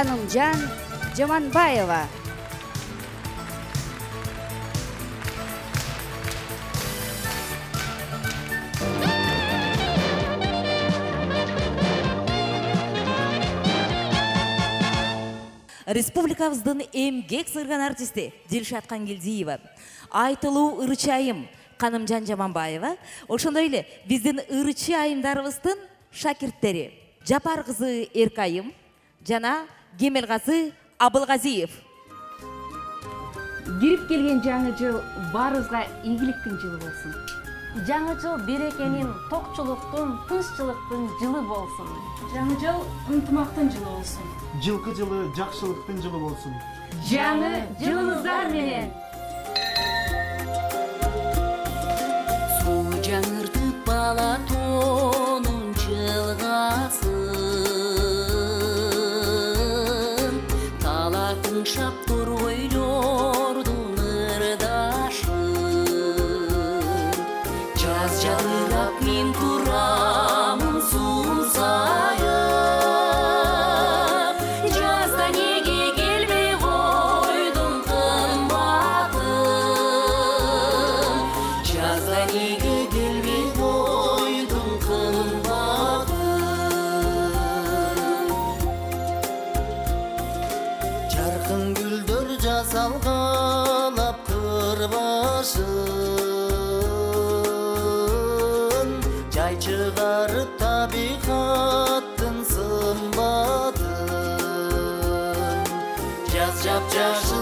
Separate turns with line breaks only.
Канымжан Жаманбаева.
Республикабыздын эмгек сырган артисти Дилшат Кангелдиева, айтылуу ырычы айым Канымжан Жаманбаева, ошондой эле биздин ырычы айымдарыбыздын шакирттери Жапар кызы Эркайым жана Кемел кызы Абылгазиев.
Кирип келген жаңы жыл барыбызга ийгиликтин жылы болсун.
Жаңы жыл берекенин, токчулуктун, тынччылыктын жылы болсун.
Жаңы жыл ынтымактын жылы болсун.
Жылкы жылы жакшылыктын жылы болсун.
Жаңы жылыңыздар менен.
Суу жаңыртып бала тонун жылгасын, талактын шаптыр ойлордун ырдашын. Жаз жадырап мен турамын суун сайып, жазда неге келбей койдуң кымбатым, жазда неге келбей койдуң кымбатым. Жаркын гүлдөр жасалгалап кыр башын, жай чыгарып табигаттын сымбатын. Жаз жап-жакшы